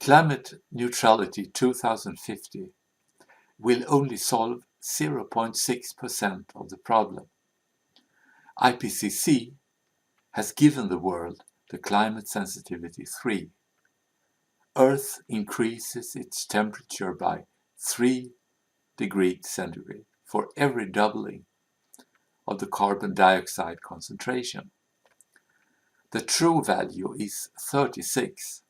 Climate neutrality 2050 will only solve 0.6% of the problem. IPCC has given the world the climate sensitivity 3. Earth increases its temperature by 3 degrees centigrade for every doubling of the carbon dioxide concentration. The true value is 36,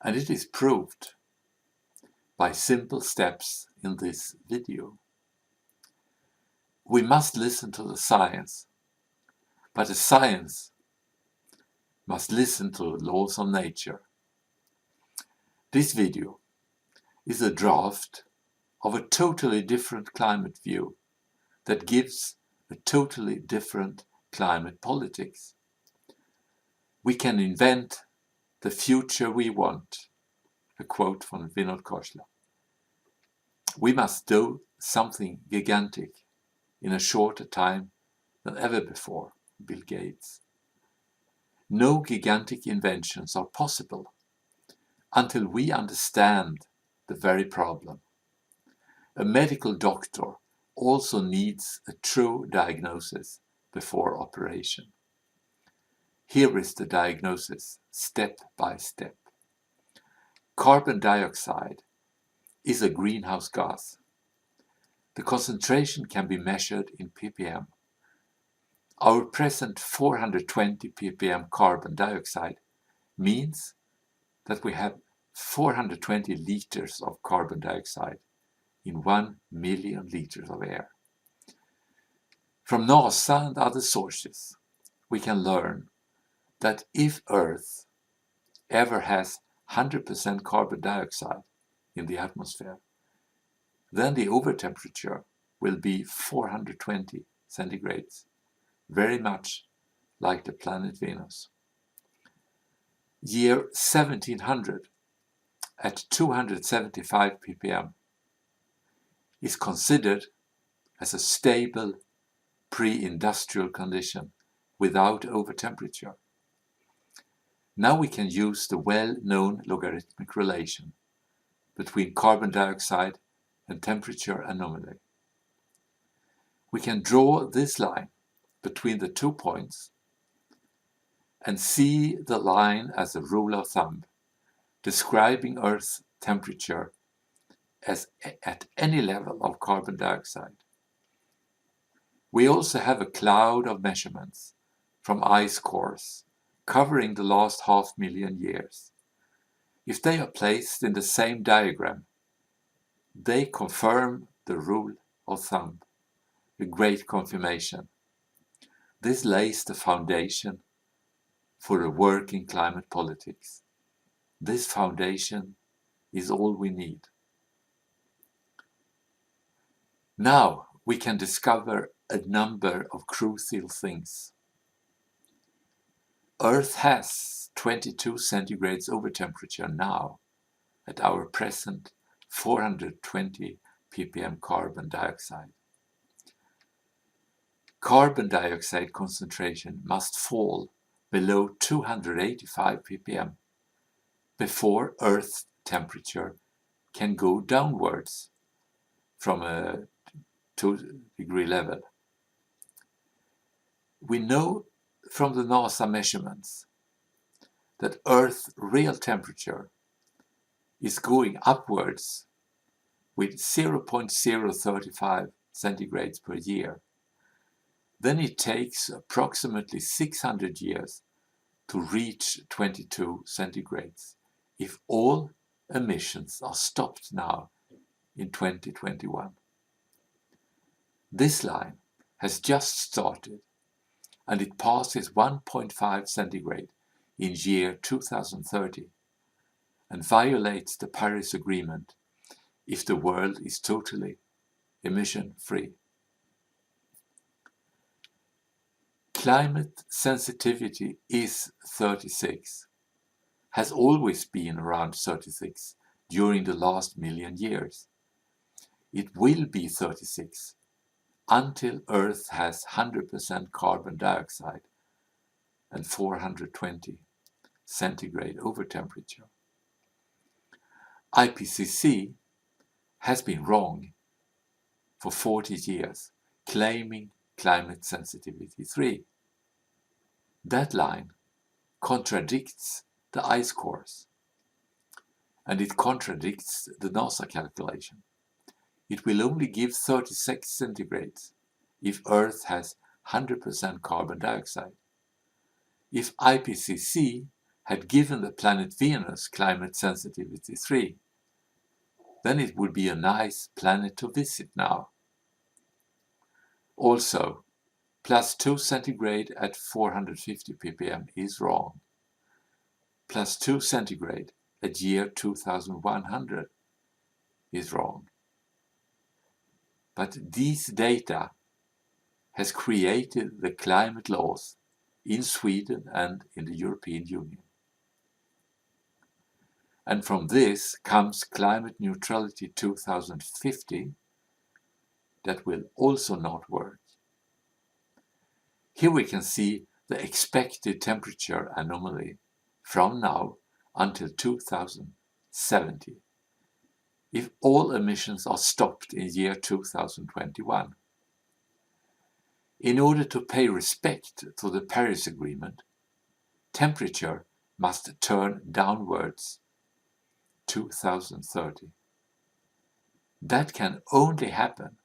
and it is proved by simple steps in this video. We must listen to the science, but the science must listen to the laws of nature. This video is a draft of a totally different climate view that gives a totally different climate politics. We can invent the future we want, a quote from Vinod Khosla. We must do something gigantic in a shorter time than ever before, Bill Gates. No gigantic inventions are possible until we understand the very problem. A medical doctor also needs a true diagnosis before operation. Here is the diagnosis, step by step. Carbon dioxide is a greenhouse gas. The concentration can be measured in ppm. Our present 420 ppm carbon dioxide means that we have 420 liters of carbon dioxide in 1 million liters of air. From NASA and other sources, we can learn that if Earth ever has 100% carbon dioxide in the atmosphere, then the overtemperature will be 420 centigrades, very much like the planet Venus. Year 1700 at 275 ppm is considered as a stable pre-industrial condition without overtemperature. Now we can use the well-known logarithmic relation between carbon dioxide and temperature anomaly. We can draw this line between the 2 points and see the line as a rule of thumb, describing Earth's temperature as at any level of carbon dioxide. We also have a cloud of measurements from ice cores covering the last 500,000 years. If they are placed in the same diagram, they confirm the rule of thumb, a great confirmation. This lays the foundation for a working climate politics. This foundation is all we need. Now we can discover a number of crucial things. Earth has 22 centigrades overtemperature now at our present 420 ppm carbon dioxide. Carbon dioxide concentration must fall below 285 ppm before Earth's temperature can go downwards from a 2-degree level. We know from the NASA measurements that Earth's real temperature is going upwards with 0.035 centigrades per year. Then it takes approximately 600 years to reach 22 centigrades if all emissions are stopped now in 2021. This line has just started and it passes 1.5 centigrade in year 2030 and violates the Paris Agreement if the world is totally emission-free. Climate sensitivity is 36, has always been around 36 during the last million years. It will be 36 until Earth has 100% carbon dioxide and 420 centigrade overtemperature. IPCC has been wrong for 40 years, claiming climate sensitivity 3. That line contradicts the ice cores, and it contradicts the NASA calculation. It will only give 36 centigrades if Earth has 100% carbon dioxide. If IPCC had given the planet Venus climate sensitivity 3, then it would be a nice planet to visit now. Also, plus 2 centigrade at 450 ppm is wrong. Plus 2 centigrade at year 2100 is wrong. But these data has created the climate laws in Sweden and in the European Union. And from this comes climate neutrality 2050 that will also not work. Here we can see the expected temperature anomaly from now until 2070 if all emissions are stopped in year 2021. In order to pay respect to the Paris Agreement, temperature must turn downwards 2030. That can only happen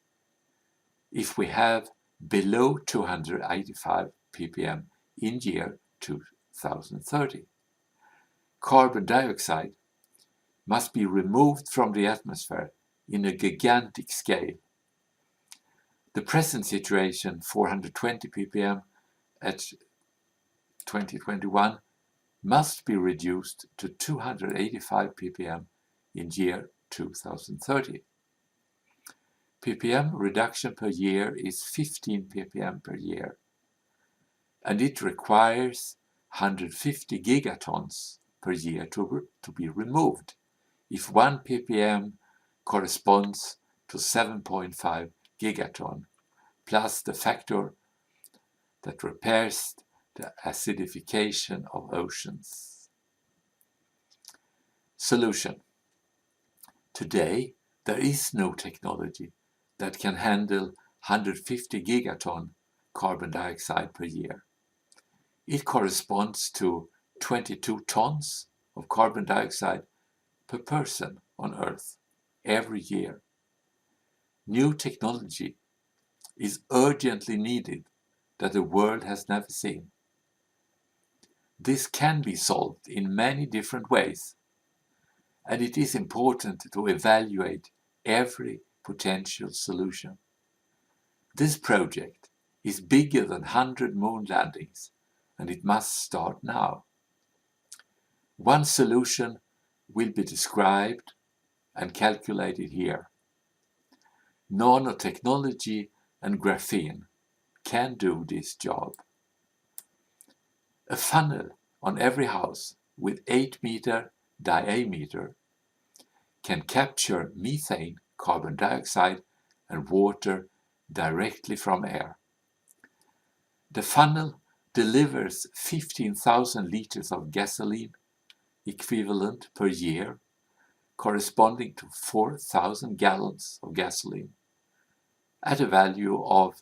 if we have below 285 ppm in year 2030. Carbon dioxide must be removed from the atmosphere in a gigantic scale. The present situation, 420 ppm at 2021, must be reduced to 285 ppm in year 2030. ppm reduction per year is 15 ppm per year, and it requires 150 gigatons per year to be removed, if 1 ppm corresponds to 7.5 gigaton, plus the factor that repairs the acidification of oceans. Solution. Today, there is no technology that can handle 150 gigaton carbon dioxide per year. It corresponds to 22 tons of carbon dioxide per person on Earth every year. New technology is urgently needed that the world has never seen. This can be solved in many different ways, and it is important to evaluate every potential solution. This project is bigger than 100 moon landings, and it must start now. One solution will be described and calculated here. Nanotechnology and graphene can do this job. A funnel on every house with 8-meter diameter can capture methane, carbon dioxide, and water directly from air. The funnel delivers 15,000 liters of gasoline equivalent per year, corresponding to 4,000 gallons of gasoline, at a value of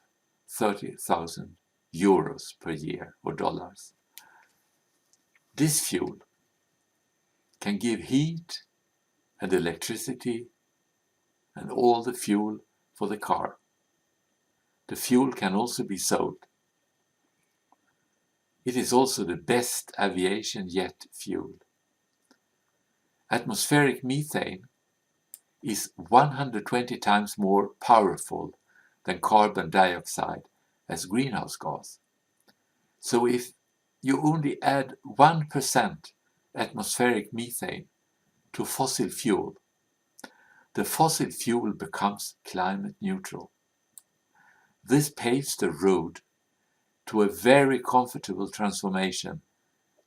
30,000 euros per year or dollars. This fuel can give heat and electricity and all the fuel for the car. The fuel can also be sold. It is also the best aviation jet fuel. Atmospheric methane is 120 times more powerful than carbon dioxide as greenhouse gas. So if you only add 1% atmospheric methane to fossil fuel, the fossil fuel becomes climate neutral. This paves the road to a very comfortable transformation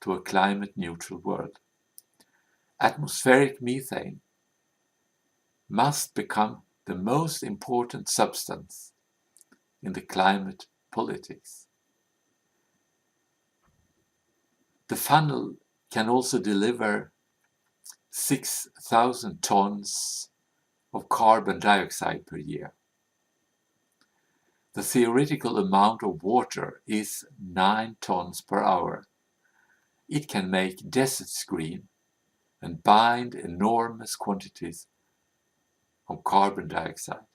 to a climate neutral world. Atmospheric methane must become the most important substance in the climate politics. The funnel can also deliver 6,000 tons of carbon dioxide per year. The theoretical amount of water is 9 tons per hour. It can make deserts green and bind enormous quantities of carbon dioxide.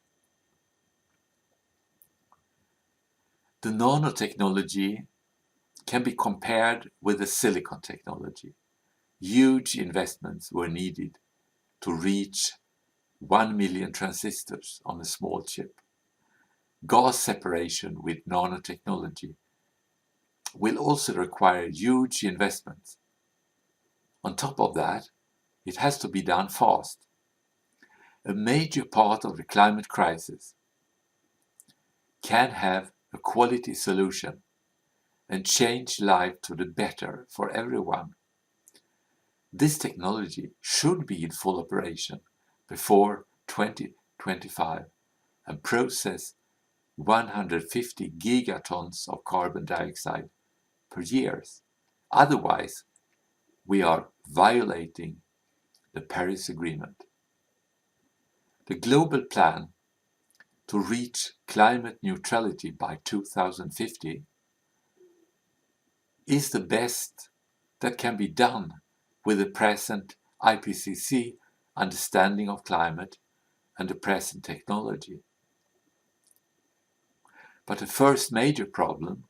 The nanotechnology can be compared with the silicon technology. Huge investments were needed to reach 1 million transistors on a small chip. Gas separation with nanotechnology will also require huge investments. On top of that, it has to be done fast. A major part of the climate crisis can have a quality solution and change life to the better for everyone. This technology should be in full operation before 2025 and process 150 gigatons of carbon dioxide per year. Otherwise, we are violating the Paris Agreement. The global plan to reach climate neutrality by 2050 is the best that can be done with the present IPCC understanding of climate and the present technology. But the first major problem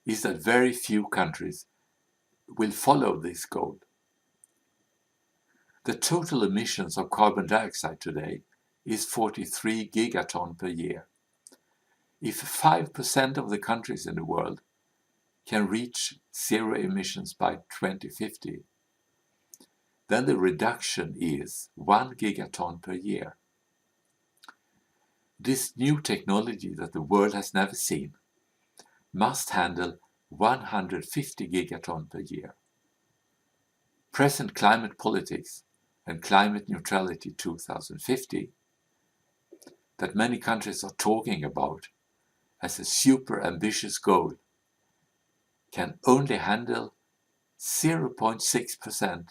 is that very few countries will follow this goal. The total emissions of carbon dioxide today is 43 gigaton per year. If 5% of the countries in the world can reach zero emissions by 2050, then the reduction is 1 gigaton per year. This new technology that the world has never seen must handle 150 gigaton per year. Present climate politics and climate neutrality 2050 that many countries are talking about as a super ambitious goal can only handle 0.6%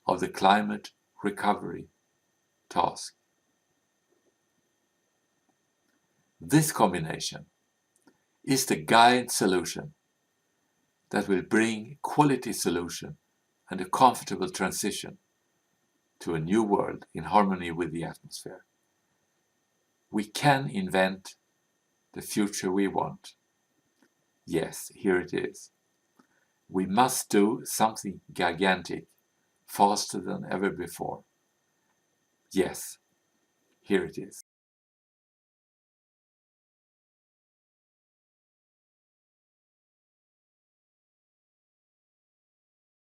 of the climate recovery task. This combination is the guide solution that will bring quality solution and a comfortable transition to a new world in harmony with the atmosphere. We can invent the future we want. Yes, here it is. We must do something gigantic, faster than ever before. Yes, here it is.